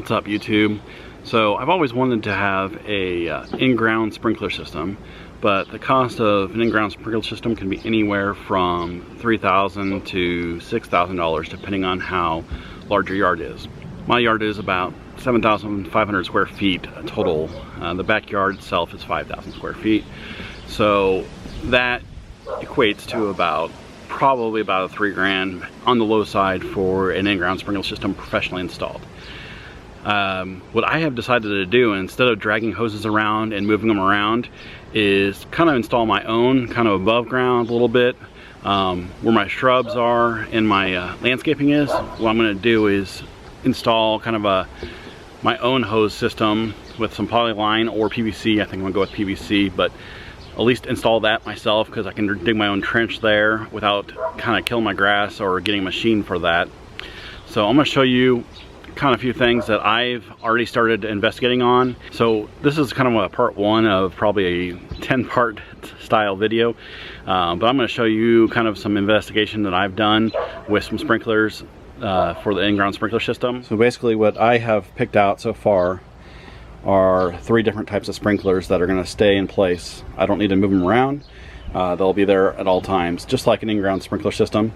What's up, YouTube? So I've always wanted to have a in-ground sprinkler system, but the cost of an in-ground sprinkler system can be anywhere from $3,000 to $6,000 depending on how large your yard is. My yard is about 7,500 square feet total. The backyard itself is 5,000 square feet. So that equates to probably about $3,000 on the low side for an in-ground sprinkler system professionally installed. What I have decided to do, instead of dragging hoses around and moving them around, is kind of install my own kind of above ground a little bit where my shrubs are and my landscaping is. What I'm going to do is install kind of my own hose system with some polyline or PVC. I think I'm going to go with PVC, but at least install that myself because I can dig my own trench there without kind of killing my grass or getting a machine for that. So I'm going to show you kind of a few things that I've already started investigating on. So this is kind of a part one of probably a 10-part style video, but I'm going to show you kind of some investigation that I've done with some sprinklers for the in-ground sprinkler system. So basically what I have picked out so far are 3 different types of sprinklers that are going to stay in place. I don't need to move them around. They'll be there at all times, just like an in-ground sprinkler system.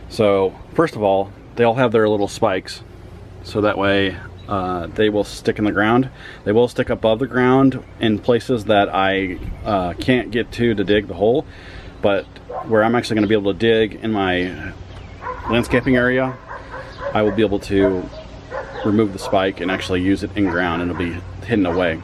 So first of all, they all have their little spikes, so that way they will stick in the ground. They will stick above the ground in places that I can't get to dig the hole, but where I'm actually going to be able to dig in my landscaping area, I will be able to remove the spike and actually use it in ground, and it'll be hidden away.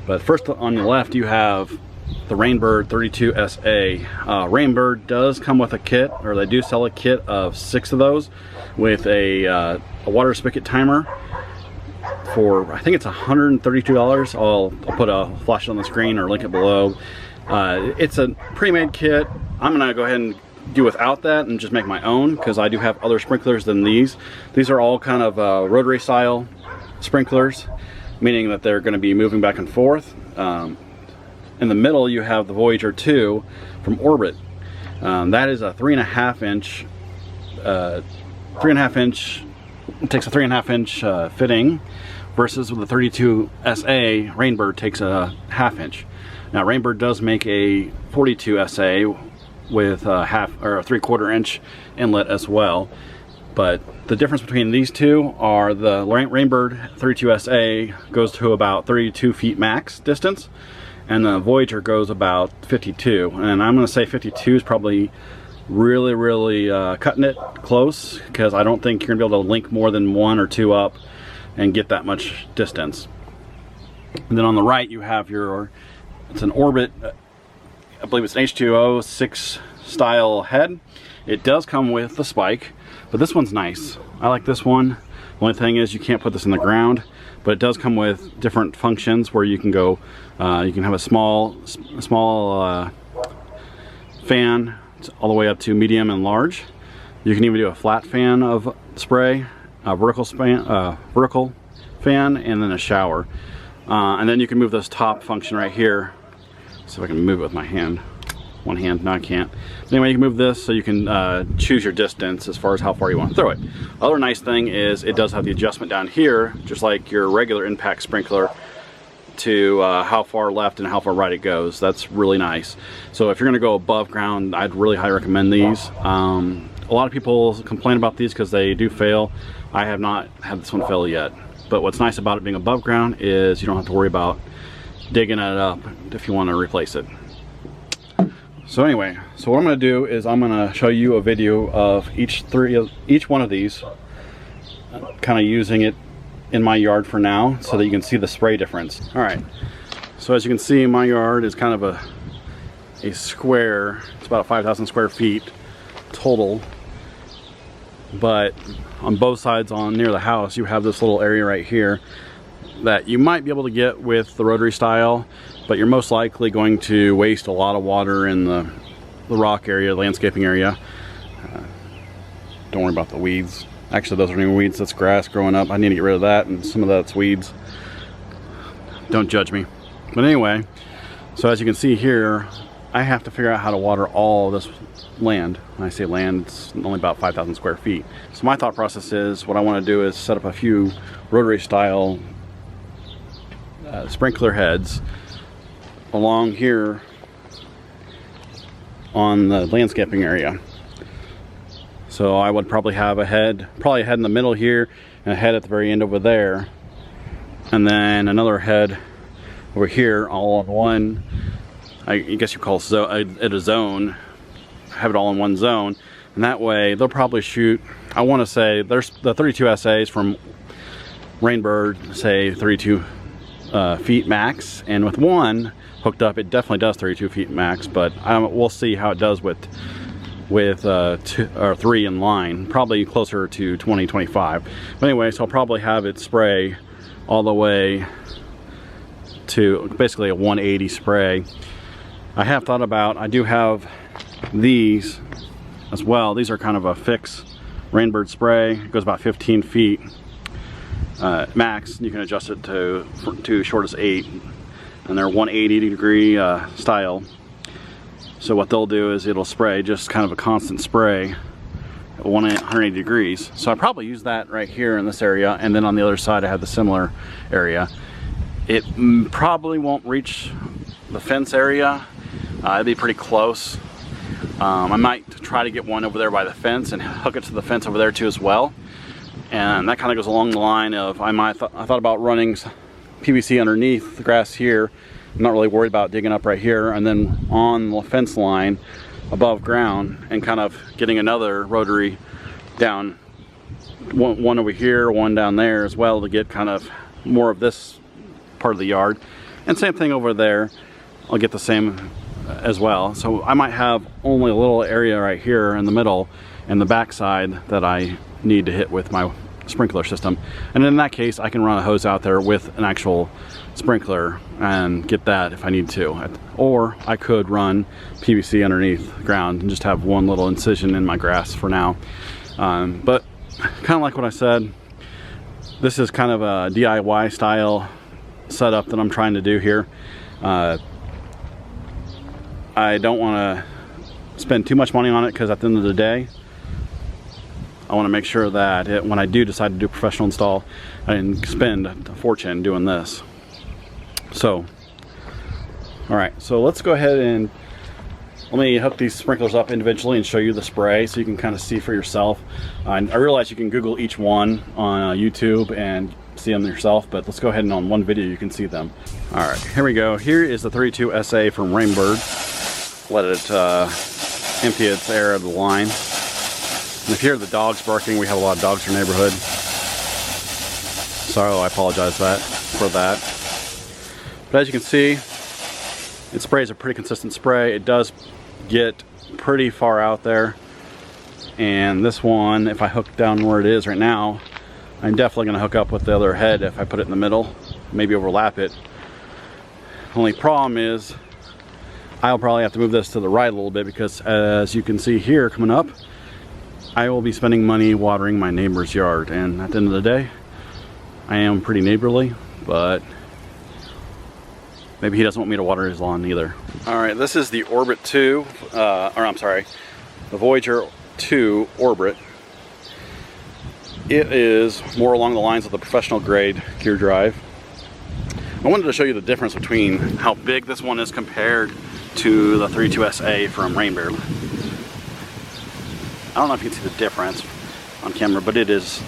But first, on the left you have the Rainbird 32SA. Rainbird does come with a kit, or they do sell a kit of 6 of those with a water spigot timer for, I think it's $132. I'll put a flash on the screen or link it below. It's a pre-made kit. I'm gonna go ahead and do without that and just make my own, because I do have other sprinklers than these. These are all kind of rotary style sprinklers, meaning that they're going to be moving back and forth. In the middle you have the Voyager 2 from Orbit. That is a 3.5 inch it takes a 3.5 inch fitting, versus with the 32SA Rainbird takes a 1/2 inch. Now Rainbird does make a 42SA with a 1/2 or a 3/4 inch inlet as well, but the difference between these two are the Rainbird 32SA goes to about 32 feet max distance, and the Voyager goes about 52, and I'm going to say 52 is probably really cutting it close, because I don't think you're going to be able to link more than 1 or 2 up and get that much distance. And then on the right you have it's an Orbit, I believe it's an H20-6 style head. It does come with the spike, but this one's nice. I like this one. The only thing is you can't put this in the ground, but it does come with different functions where you can go, you can have a small fan all the way up to medium and large. You can even do a flat fan of spray, a vertical fan, and then a shower. And then you can move this top function right here. So if I can move it with my hand. One hand, no I can't. Anyway, you can move this so you can choose your distance as far as how far you want to throw it. Other nice thing is it does have the adjustment down here, just like your regular impact sprinkler, to how far left and how far right it goes. That's really nice. So if you're going to go above ground, I'd really highly recommend these. A lot of people complain about these because they do fail. I have not had this one fail yet. But what's nice about it being above ground is you don't have to worry about digging it up if you want to replace it. So anyway, so what I'm going to do is I'm going to show you a video of each one of these, kind of using it in my yard for now so that you can see the spray difference. Alright, so as you can see, my yard is kind of a square. It's about 5,000 square feet total, but on both sides near the house you have this little area right here that you might be able to get with the rotary style, but you're most likely going to waste a lot of water in the rock area, landscaping area. Don't worry about the weeds. Actually, those aren't even weeds, that's grass growing up. I need to get rid of that, and some of that's weeds. Don't judge me. But anyway, so as you can see here, I have to figure out how to water all this land. When I say land, it's only about 5,000 square feet. So my thought process is, what I want to do is set up a few rotary style sprinkler heads along here on the landscaping area. So I would probably have a head in the middle here, and a head at the very end over there, and then another head over here, all on one, I guess you call it a zone, have it all in one zone, and that way they'll probably shoot, I want to say, there's the 32 SAs from Rainbird, say 32 feet max, and with one hooked up, it definitely does 32 feet max, but we'll see how it does with 2 or 3 in line, probably closer to 20-25. But anyway, so I'll probably have it spray all the way to basically a 180 spray. I have thought about, I do have these as well. These are kind of a fixed Rainbird spray. It goes about 15 feet max. You can adjust it to short as 8, and they're 180 degree style. So what they'll do is it'll spray just kind of a constant spray at 180 degrees. So I probably use that right here in this area, and then on the other side I have the similar area. It probably won't reach the fence area. It'd be pretty close. I might try to get one over there by the fence and hook it to the fence over there too as well. And that kind of goes along the line of, I thought about running PVC underneath the grass here. I'm not really worried about digging up right here, and then on the fence line above ground, and kind of getting another rotary down, one over here, one down there as well, to get kind of more of this part of the yard. And same thing over there, I'll get the same as well. So I might have only a little area right here in the middle and the back side that I need to hit with my sprinkler system, and in that case I can run a hose out there with an actual sprinkler and get that if I need to. Or I could run PVC underneath the ground and just have one little incision in my grass for now. But kind of like what I said, this is kind of a DIY style setup that I'm trying to do here. I don't want to spend too much money on it, because at the end of the day I want to make sure that when I do decide to do a professional install, I didn't spend a fortune doing this. So, alright, so let's go ahead and let me hook these sprinklers up individually and show you the spray so you can kind of see for yourself. I realize you can Google each one on YouTube and see them yourself, but let's go ahead and on one video you can see them. Alright, here we go. Here is the 32 SA from Rainbird. Let it empty its air of the line. And if you hear the dogs barking, we have a lot of dogs in our neighborhood. So I apologize for that. But as you can see, it sprays a pretty consistent spray. It does get pretty far out there. And this one, if I hook down where it is right now, I'm definitely going to hook up with the other head if I put it in the middle, maybe overlap it. Only problem is I'll probably have to move this to the right a little bit, because as you can see here coming up, I will be spending money watering my neighbor's yard, and at the end of the day, I am pretty neighborly, but maybe he doesn't want me to water his lawn either. Alright, this is the Orbit 2, the Voyager 2 Orbit. It is more along the lines of the professional grade gear drive. I wanted to show you the difference between how big this one is compared to the 32 SA from Rainbird. I don't know if you can see the difference on camera, but it is,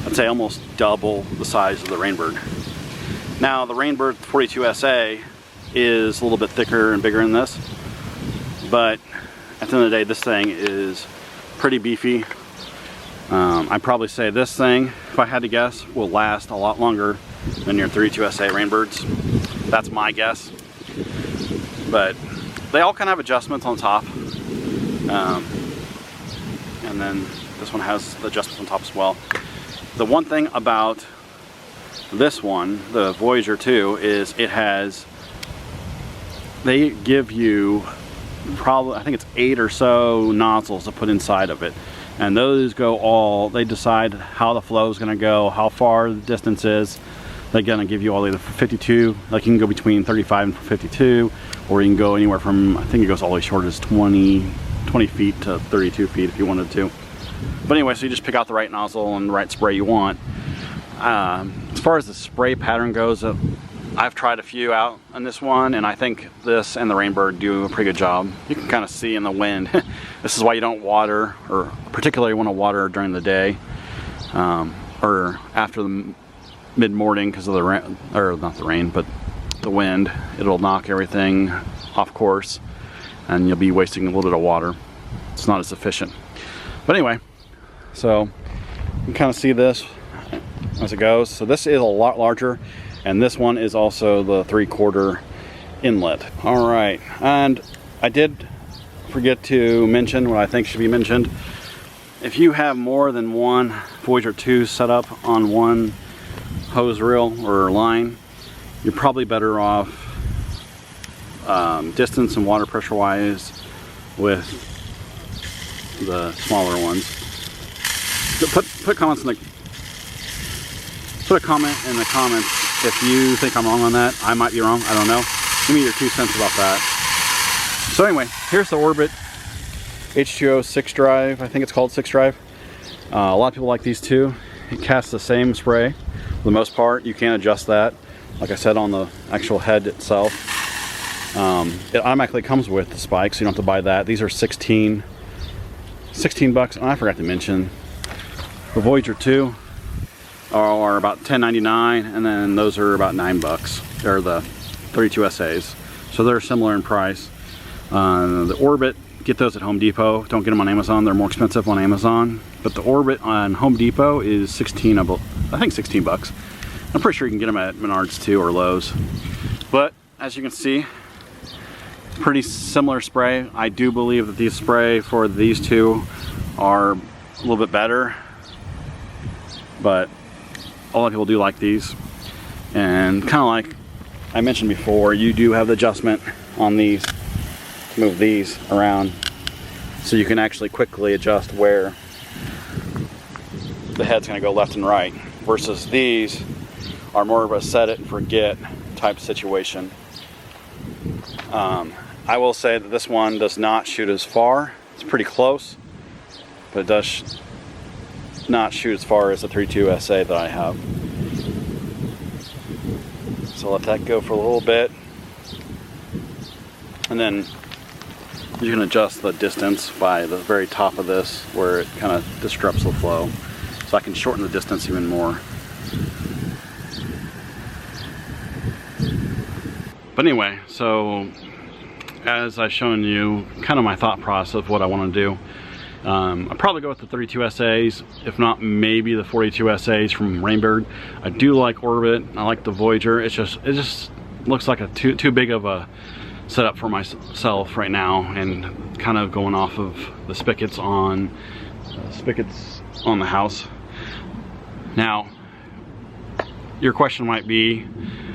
I'd say, almost double the size of the Rainbird. Now, the Rainbird 42 SA is a little bit thicker and bigger than this, but at the end of the day, this thing is pretty beefy. I'd probably say this thing, if I had to guess, will last a lot longer than your 32 SA Rainbirds. That's my guess. But they all kind of have adjustments on top. And then this one has the adjustments on top as well. The one thing about this one, the Voyager 2, is they give you probably, I think it's 8 or so nozzles to put inside of it. And those go they decide how the flow is going to go, how far the distance is. They're gonna give you all the way to 52. Like you can go between 35 and 52, or you can go anywhere from, I think it goes all the way short as 20 feet to 32 feet if you wanted to. But anyway, so you just pick out the right nozzle and the right spray you want. As far as the spray pattern goes, I've tried a few out on this one, and I think this and the Rainbird do a pretty good job. You can kind of see in the wind. This is why you don't water, or particularly want to water during the day, or after the mid-morning because of the rain, or not the rain, but the wind. It'll knock everything off course, and you'll be wasting a little bit of water. It's not as efficient. But anyway, so you can kind of see this as it goes. So this is a lot larger, and this one is also the 3/4 inlet. All right, and I did forget to mention what I think should be mentioned. If you have more than one Voyager 2 set up on one hose reel or line, you're probably better off distance and water pressure wise with the smaller ones. Put comments in the Put a comment in the comments if you think I'm wrong on that. I might be wrong, I don't know. Give me your 2 cents about that. So anyway, here's the Orbit H20-6 drive. I think it's called 6 drive. A lot of people like these too. It casts the same spray for the most part. You can adjust that, like I said, on the actual head itself. It automatically comes with the spikes, so you don't have to buy that. These are 16 bucks. And I forgot to mention the Voyager 2 are about $10.99, and then those are about 9 bucks. They're the 32 SAs, so they're similar in price. The Orbit, get those at Home Depot. Don't get them on Amazon. They're more expensive on Amazon. But the Orbit on Home Depot is I think 16 bucks. I'm pretty sure you can get them at Menards too, or Lowe's. But as you can see, pretty similar spray. I do believe that these spray for these two are a little bit better, but a lot of people do like these. And kind of like I mentioned before, you do have the adjustment on these to move these around, so you can actually quickly adjust where the head's going to go left and right, versus these are more of a set it and forget type situation. I will say that this one does not shoot as far. It's pretty close, but it does not shoot as far as the 3.2 SA that I have. So let that go for a little bit, and then you can adjust the distance by the very top of this, where it kind of disrupts the flow. So I can shorten the distance even more. But anyway, so as I've shown you kind of my thought process of what I want to do, I'll probably go with the 32 SAs, if not maybe the 42 SAs from Rainbird. I do like Orbit, I like the Voyager. It just looks like a too big of a setup for myself right now, and kind of going off of the spigots on the house. Now, your question might be,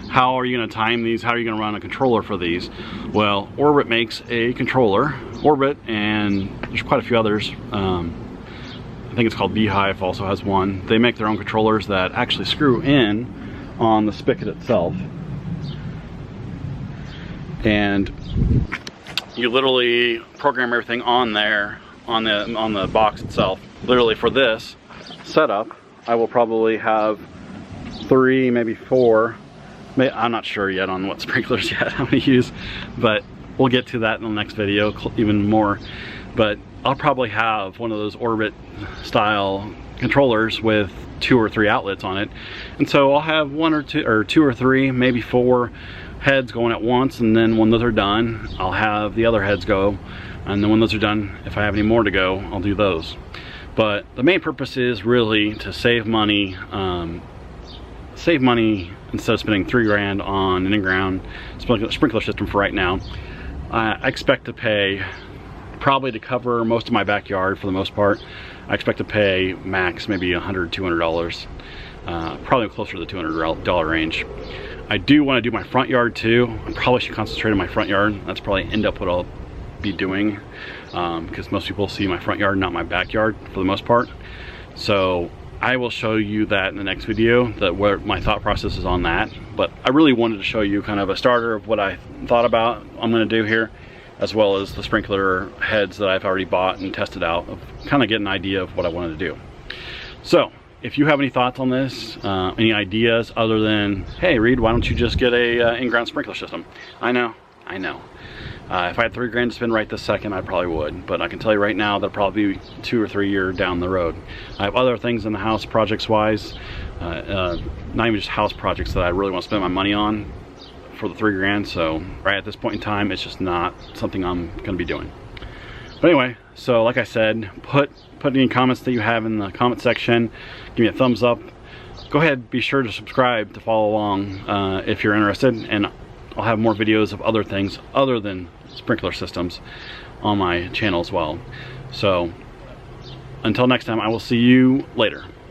how are you going to time these? How are you going to run a controller for these? Well, Orbit makes a controller. Orbit, and there's quite a few others. I think it's called Beehive also has one. They make their own controllers that actually screw in on the spigot itself. And you literally program everything on there, on the box itself. Literally for this setup, I will probably have 3, maybe 4. I'm not sure yet on what sprinklers yet I'm going to use, but we'll get to that in the next video even more. But I'll probably have one of those Orbit style controllers with 2 or 3 outlets on it, and so I'll have 1 or 2 or 2 or 3, maybe 4 heads going at once, and then when those are done, I'll have the other heads go, and then when those are done, if I have any more to go, I'll do those. But the main purpose is really to save money. Instead of spending $3 grand on an in-ground sprinkler system for right now. I expect to pay, probably to cover most of my backyard for the most part, I expect to pay max maybe $100, $200, probably closer to the $200 range. I do want to do my front yard too. I probably should concentrate on my front yard. That's probably end up what I'll be doing, because most people see my front yard, not my backyard for the most part. So I will show you that in the next video, that where my thought process is on that. But I really wanted to show you kind of a starter of what I thought about I'm going to do here, as well as the sprinkler heads that I've already bought and tested out, of kind of get an idea of what I wanted to do. So if you have any thoughts on this, any ideas other than, hey Reid, why don't you just get a in-ground sprinkler system? I know. If I had $3 grand to spend right this second, I probably would. But I can tell you right now, that'll probably be 2 or 3 years down the road. I have other things in the house projects-wise, not even just house projects that I really want to spend my money on for the $3 grand. So right at this point in time, it's just not something I'm going to be doing. But anyway, so like I said, put any comments that you have in the comment section. Give me a thumbs up. Go ahead, be sure to subscribe to follow along if you're interested, and I'll have more videos of other things other than sprinkler systems on my channel as well. So until next time, I will see you later.